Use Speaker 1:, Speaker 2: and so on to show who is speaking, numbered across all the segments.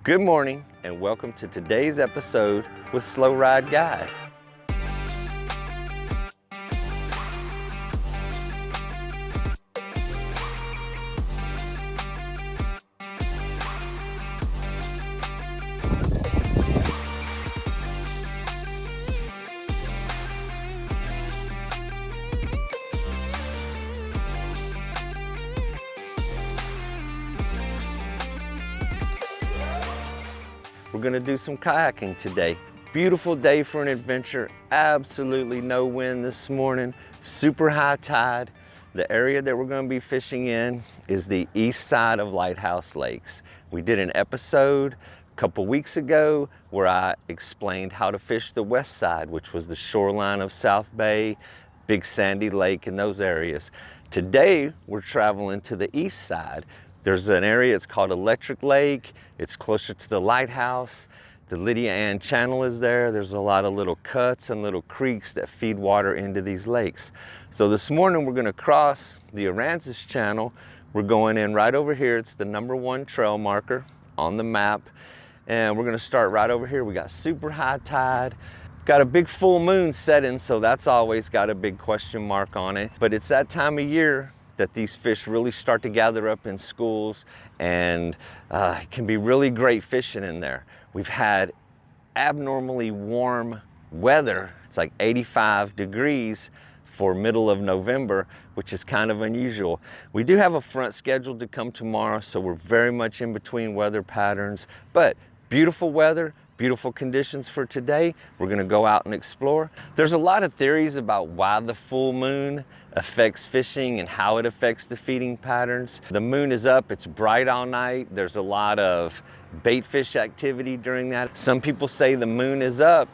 Speaker 1: Good morning and welcome to today's episode with Slowride Guy. We're gonna do some kayaking today. Beautiful day for an adventure. Absolutely no wind this morning. Super high tide. The area that we're gonna be fishing in is the east side of Lighthouse Lakes. We did an episode a couple weeks ago where I explained how to fish the west side, which was the shoreline of South Bay, Big Sandy Lake, and those areas. Today, we're traveling to the east side. There's an area, it's called Electric Lake. It's closer to the lighthouse. The Lydia Ann Channel is there. There's a lot of little cuts and little creeks that feed water into these lakes. So this morning we're gonna cross the Aransas Channel. We're going in right over here. It's the #1 trail marker on the map. And we're gonna start right over here. We got super high tide. Got a big full moon setting, so that's always got a big question mark on it. But it's that time of year that these fish really start to gather up in schools, and it can be really great fishing in there. We've had abnormally warm weather. It's like 85 degrees for middle of November, which is kind of unusual. We do have a front scheduled to come tomorrow, so we're very much in between weather patterns, but beautiful weather, beautiful conditions for today. We're gonna go out and explore. There's a lot of theories about why the full moon affects fishing and how it affects the feeding patterns. The moon is up, it's bright all night. There's a lot of bait fish activity during that. Some people say the moon is up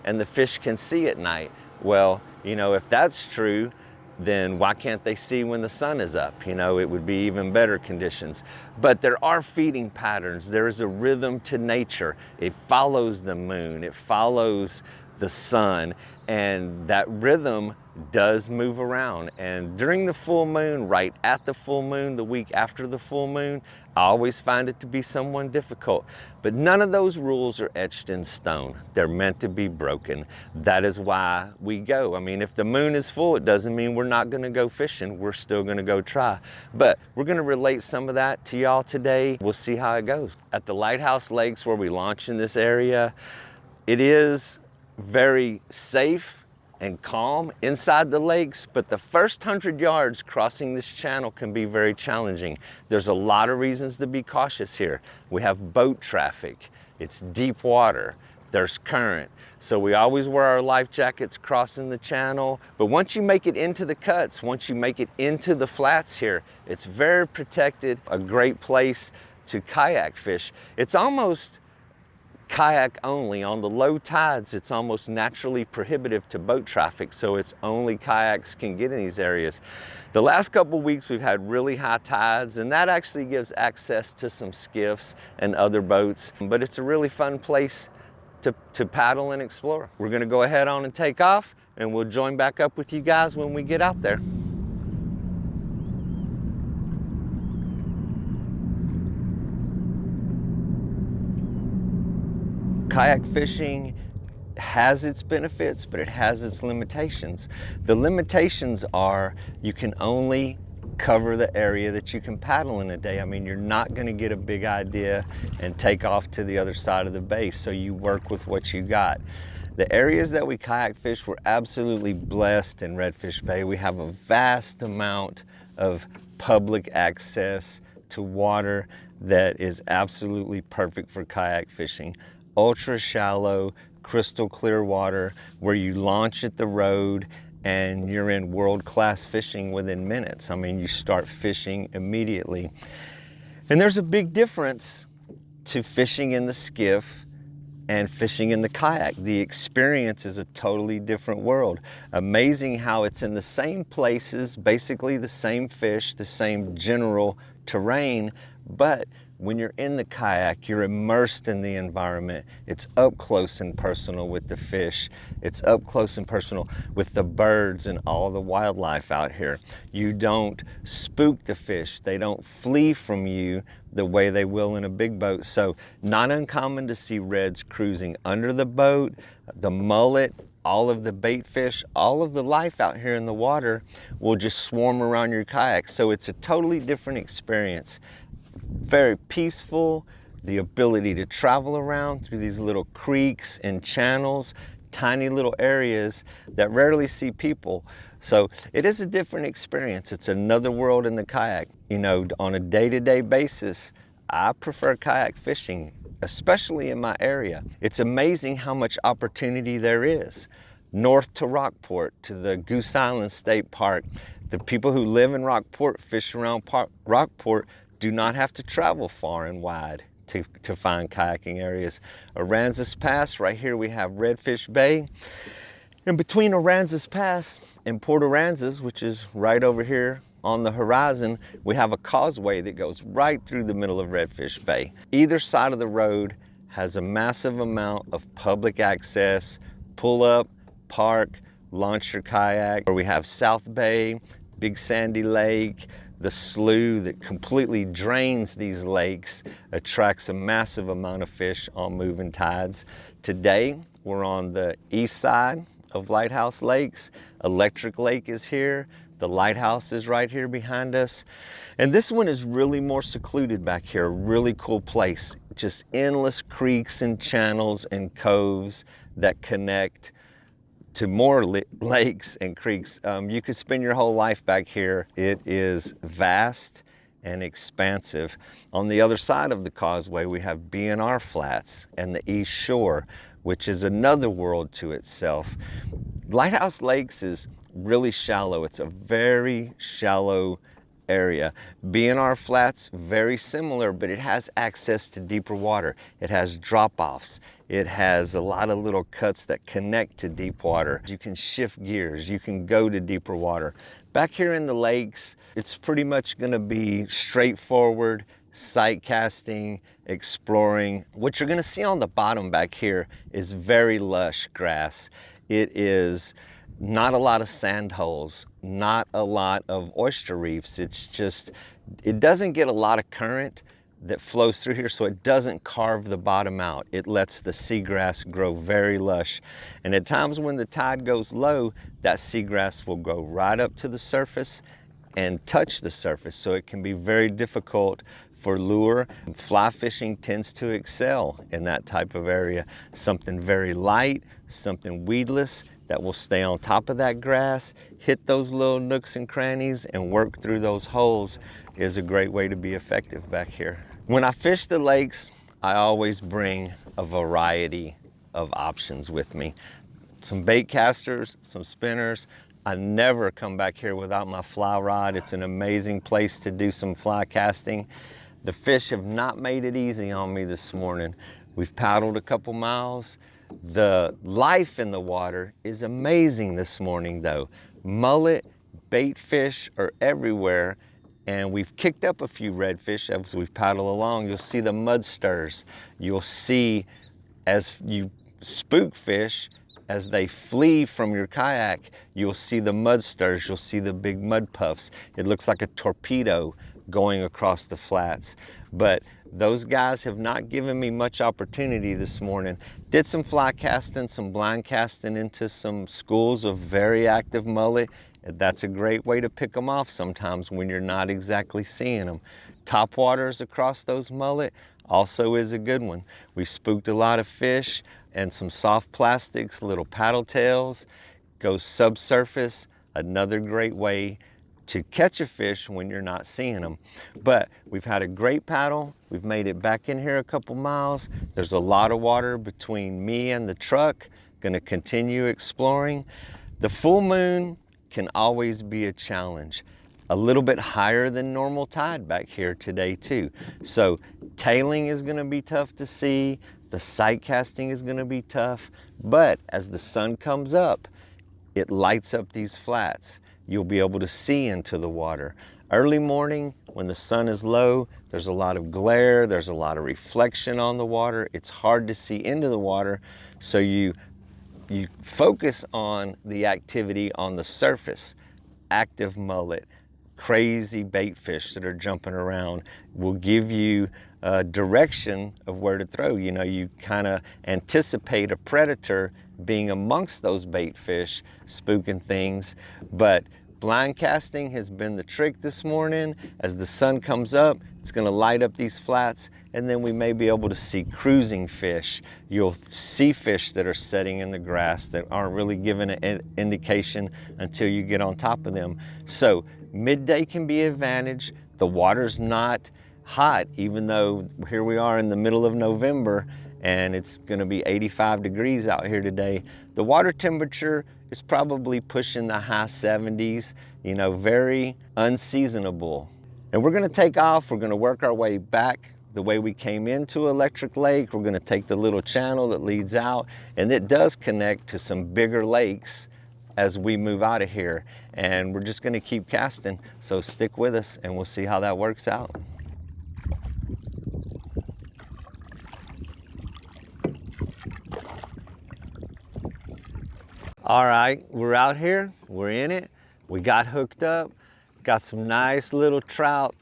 Speaker 1: and the fish can see at night. Well, you know, if that's true, then why can't they see when the sun is up? You know, it would be even better conditions. But there are feeding patterns. There is a rhythm to nature. It follows the moon, it follows the sun, and that rhythm does move around. And during the full moon, right at the full moon, the week after the full moon, I always find it to be somewhat difficult. But none of those rules are etched in stone. They're meant to be broken. That is why we go. I mean, if the moon is full, it doesn't mean we're not gonna go fishing. We're still gonna go try. But we're gonna relate some of that to y'all today. We'll see how it goes. At the Lighthouse Lakes, where we launch in this area, it is very safe and calm inside the lakes, but the first 100 yards crossing this channel can be very challenging. There's a lot of reasons to be cautious here. We have boat traffic, it's deep water, there's current. So we always wear our life jackets crossing the channel. But once you make it into the cuts, once you make it into the flats here, it's very protected, a great place to kayak fish. It's almost kayak only. On the low tides, it's almost naturally prohibitive to boat traffic, so it's only kayaks can get in these areas. The last couple weeks we've had really high tides, and that actually gives access to some skiffs and other boats, but it's a really fun place to paddle and explore. We're gonna go ahead on and take off, and we'll join back up with you guys when we get out there. Kayak fishing has its benefits, but it has its limitations. The limitations are you can only cover the area that you can paddle in a day. I mean, you're not gonna get a big idea and take off to the other side of the bay, so you work with what you got. The areas that we kayak fish, we're absolutely blessed in Redfish Bay. We have a vast amount of public access to water that is absolutely perfect for kayak fishing. Ultra shallow, crystal clear water where you launch at the road and you're in world-class fishing within minutes. I mean, you start fishing immediately. And there's a big difference to fishing in the skiff and fishing in the kayak. The experience is a totally different world. Amazing how it's in the same places, basically the same fish, the same general terrain, but When you're in the kayak, you're immersed in the environment. It's up close and personal with the fish. It's up close and personal with the birds and all the wildlife out here. You don't spook the fish. They don't flee from you the way they will in a big boat. So not uncommon to see reds cruising under the boat, the mullet, all of the bait fish, all of the life out here in the water will just swarm around your kayak. So it's a totally different experience. Very peaceful, the ability to travel around through these little creeks and channels, tiny little areas that rarely see people. So it is a different experience. It's another world in the kayak. You know, on a day-to-day basis, I prefer kayak fishing, especially in my area. It's amazing how much opportunity there is. North to Rockport, to the Goose Island State Park. The people who live in Rockport, fish around Rockport, do not have to travel far and wide to find kayaking areas. Aransas Pass, right here we have Redfish Bay. And between Aransas Pass and Port Aransas, which is right over here on the horizon, we have a causeway that goes right through the middle of Redfish Bay. Either side of the road has a massive amount of public access, pull up, park, launch your kayak. Where we have South Bay, Big Sandy Lake, the slough that completely drains these lakes, attracts a massive amount of fish on moving tides. Today, we're on the east side of Lighthouse Lakes. Electric Lake is here. The lighthouse is right here behind us. And this one is really more secluded back here, a really cool place. Just endless creeks and channels and coves that connect to more lakes and creeks. You could spend your whole life back here. It is vast and expansive. On the other side of the causeway, we have B&R Flats and the East Shore, which is another world to itself. Lighthouse Lakes is really shallow. It's a very shallow area. B&R Flats, very similar, but it has access to deeper water. It has drop-offs. It has a lot of little cuts that connect to deep water. You can shift gears. You can go to deeper water. Back here in the lakes, it's pretty much going to be straightforward sight casting, exploring. What you're going to see on the bottom back here is very lush grass. It is not a lot of sand holes, not a lot of oyster reefs. It's just, it doesn't get a lot of current that flows through here, so it doesn't carve the bottom out. It lets the seagrass grow very lush. And at times when the tide goes low, that seagrass will go right up to the surface and touch the surface, so it can be very difficult for lure. Fly fishing tends to excel in that type of area. Something very light, something weedless that will stay on top of that grass, hit those little nooks and crannies and work through those holes is a great way to be effective back here. When I fish the lakes, I always bring a variety of options with me. Some bait casters, some spinners. I never come back here without my fly rod. It's an amazing place to do some fly casting. The fish have not made it easy on me this morning. We've paddled a couple miles. The life in the water is amazing this morning though. Mullet, bait fish are everywhere, and we've kicked up a few redfish as we've paddled along. You'll see the mud stirs. You'll see, as you spook fish, as they flee from your kayak, you'll see the mud stirs, you'll see the big mud puffs. It looks like a torpedo going across the flats. But those guys have not given me much opportunity this morning. Did some fly casting, some blind casting into some schools of very active mullet. That's a great way to pick them off sometimes when you're not exactly seeing them. Top waters across those mullet also is a good one. We spooked a lot of fish and some soft plastics, little paddle tails, go subsurface, another great way to catch a fish when you're not seeing them. But we've had a great paddle. We've made it back in here a couple miles. There's a lot of water between me and the truck. Gonna continue exploring. The full moon can always be a challenge. A little bit higher than normal tide back here today too. So tailing is gonna be tough to see. The sight casting is gonna be tough. But as the sun comes up, it lights up these flats. You'll be able to see into the water. Early morning, when the sun is low, there's a lot of glare, there's a lot of reflection on the water. It's hard to see into the water, so you focus on the activity on the surface. Active mullet, crazy bait fish that are jumping around will give you a direction of where to throw. You know, you kind of anticipate a predator being amongst those bait fish, spooking things. But blind casting has been the trick this morning. As the sun comes up, it's going to light up these flats, and then we may be able to see cruising fish. You'll see fish that are setting in the grass that aren't really giving an indication until you get on top of them. So midday can be an advantage. The water's not hot, even though here we are in the middle of November and it's going to be 85 degrees out here today. The water temperature is probably pushing the high 70s, you know, very unseasonable. And we're going to take off. We're going to work our way back the way we came into Electric Lake. We're going to take the little channel that leads out, and it does connect to some bigger lakes as we move out of here. And we're just going to keep casting. So stick with us and we'll see how that works out. All right, we're out here, we're in it. We got hooked up, got some nice little trout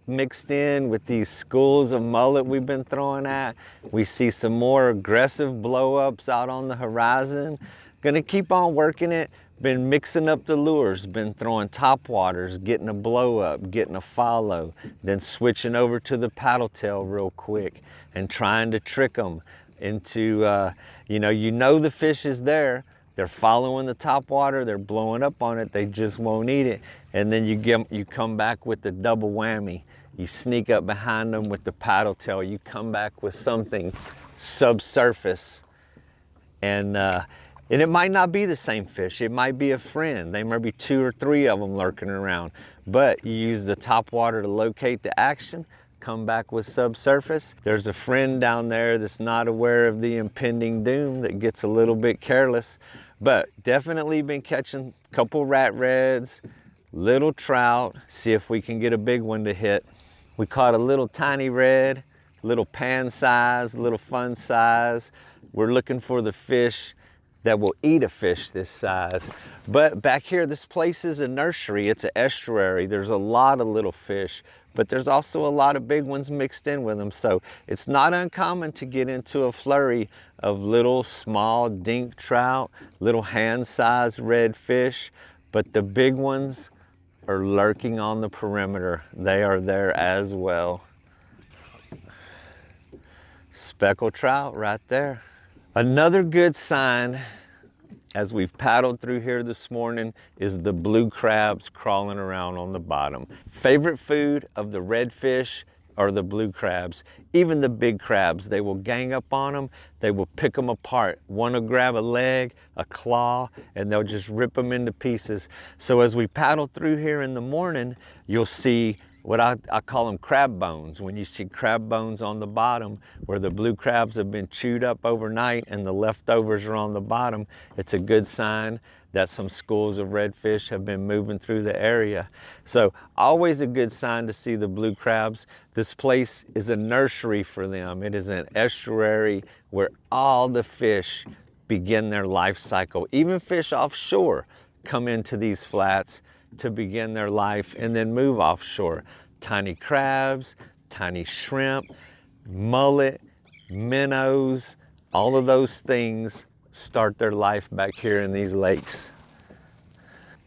Speaker 1: mixed in with these schools of mullet we've been throwing at. We see some more aggressive blow-ups out on the horizon. Gonna keep on working it. Been mixing up the lures, been throwing top waters, getting a blow-up, getting a follow, then switching over to the paddle tail real quick and trying to trick them into, you know the fish is there. They're following the top water, they're blowing up on it, they just won't eat it. And then you come back with the double whammy. You sneak up behind them with the paddle tail, you come back with something subsurface. And it might not be the same fish, it might be a friend. There might be 2 or 3 of them lurking around. But you use the top water to locate the action, come back with subsurface. There's a friend down there that's not aware of the impending doom that gets a little bit careless. But definitely been catching a couple rat reds, little trout, see if we can get a big one to hit. We caught a little tiny red, little pan size, little fun size. We're looking for the fish that will eat a fish this size. But back here, this place is a nursery, it's an estuary. There's a lot of little fish, but there's also a lot of big ones mixed in with them. So it's not uncommon to get into a flurry of little small dink trout, little hand-sized red fish, but the big ones are lurking on the perimeter. They are there as well. Speckled trout right there. Another good sign as we've paddled through here this morning is the blue crabs crawling around on the bottom. Favorite food of the redfish are the blue crabs. Even the big crabs, they will gang up on them, they will pick them apart. One will grab a leg, a claw, and they'll just rip them into pieces. So as we paddle through here in the morning, you'll see what I call them crab bones. When you see crab bones on the bottom where the blue crabs have been chewed up overnight and the leftovers are on the bottom, it's a good sign that some schools of redfish have been moving through the area. So always a good sign to see the blue crabs. This place is a nursery for them. It is an estuary where all the fish begin their life cycle. Even fish offshore come into these flats to begin their life and then move offshore. Tiny crabs, tiny shrimp, mullet, minnows, all of those things start their life back here in these lakes.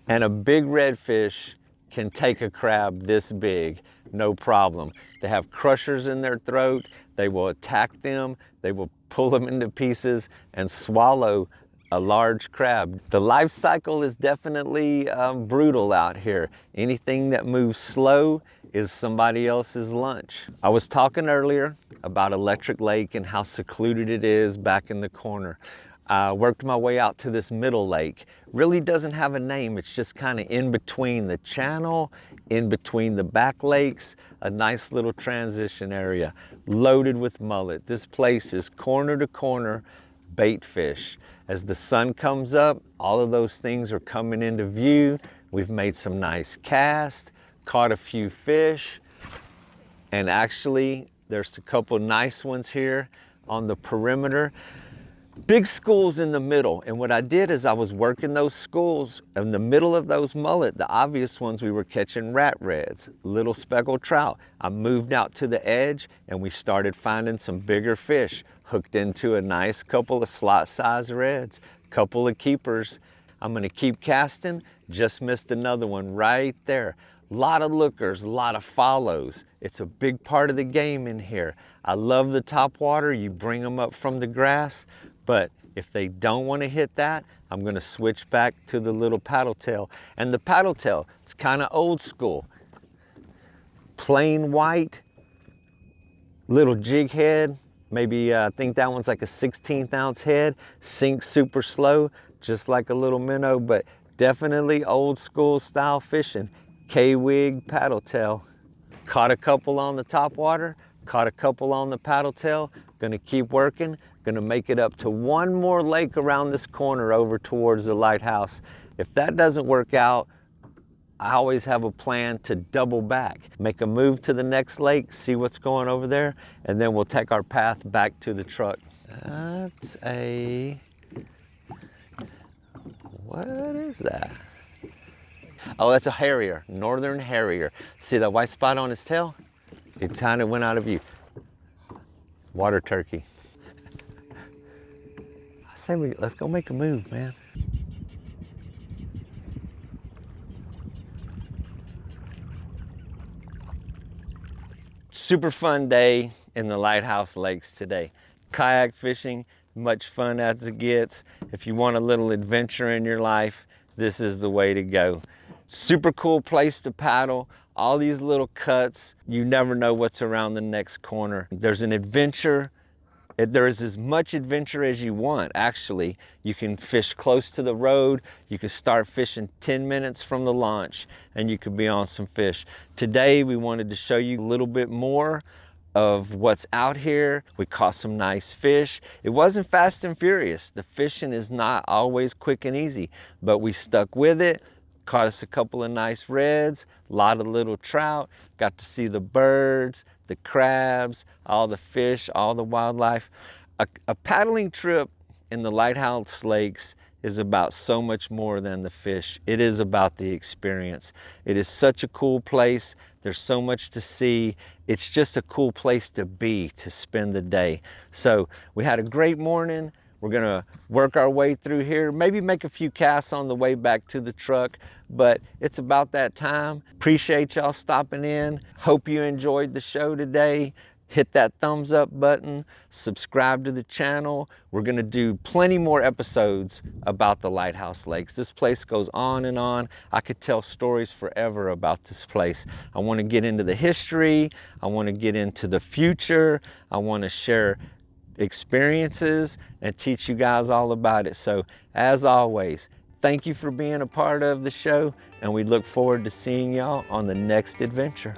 Speaker 1: And a big redfish can take a crab this big, no problem. They have crushers in their throat, they will attack them, they will pull them into pieces and swallow a large crab. The life cycle is definitely brutal out here. Anything that moves slow is somebody else's lunch. I was talking earlier about Electric Lake and how secluded it is back in the corner. I worked my way out to this middle lake. Really doesn't have a name, it's just kind of in between the channel, in between the back lakes, a nice little transition area, loaded with mullet. This place is corner to corner bait fish. As the sun comes up, all of those things are coming into view. We've made some nice casts, caught a few fish, and actually there's a couple nice ones here on the perimeter. Big schools in the middle, and what I did is I was working those schools. In the middle of those mullet, the obvious ones, we were catching rat reds, little speckled trout. I moved out to the edge and we started finding some bigger fish, hooked into a nice couple of slot size reds, couple of keepers. I'm gonna keep casting, just missed another one right there. A lot of lookers, a lot of follows. It's a big part of the game in here. I love the top water, you bring them up from the grass, but if they don't want to hit that, I'm gonna switch back to the little paddle tail. And the paddle tail, it's kind of old school. Plain white, little jig head, maybe I think that one's like a 16th ounce head, sinks super slow, just like a little minnow, but definitely old school style fishing. K-wig paddle tail. Caught a couple on the top water, caught a couple on the paddle tail, gonna keep working. Gonna make it up to one more lake around this corner over towards the lighthouse. If that doesn't work out, I always have a plan to double back, make a move to the next lake, see what's going over there, and then we'll take our path back to the truck. That's a, what is that? Oh, that's a harrier, northern harrier. See that white spot on his tail? It kind of went out of view. Water turkey. Let's go make a move, man. Super fun day in the Lighthouse Lakes today. Kayak fishing, much fun as it gets. If you want a little adventure in your life, this is the way to go. Super cool place to paddle. All these little cuts, you never know what's around the next corner. There's an adventure. There is as much adventure as you want, actually. You can fish close to the road. You can start fishing 10 minutes from the launch and you could be on some fish. Today, we wanted to show you a little bit more of what's out here. We caught some nice fish. It wasn't fast and furious. The fishing is not always quick and easy, but we stuck with it. Caught us a couple of nice reds, a lot of little trout, got to see the birds, the crabs, all the fish, all the wildlife. A paddling trip in the Lighthouse Lakes is about so much more than the fish. It is about the experience. It is such a cool place. There's so much to see. It's just a cool place to be, to spend the day. So we had a great morning. We're gonna work our way through here, maybe make a few casts on the way back to the truck, but it's about that time. Appreciate y'all stopping in. Hope you enjoyed the show today. Hit that thumbs up button, subscribe to the channel. We're gonna do plenty more episodes about the Lighthouse Lakes. This place goes on and on. I could tell stories forever about this place. I wanna get into the history. I wanna get into the future. I wanna share experiences and teach you guys all about it. So as always, thank you for being a part of the show, and we look forward to seeing y'all on the next adventure.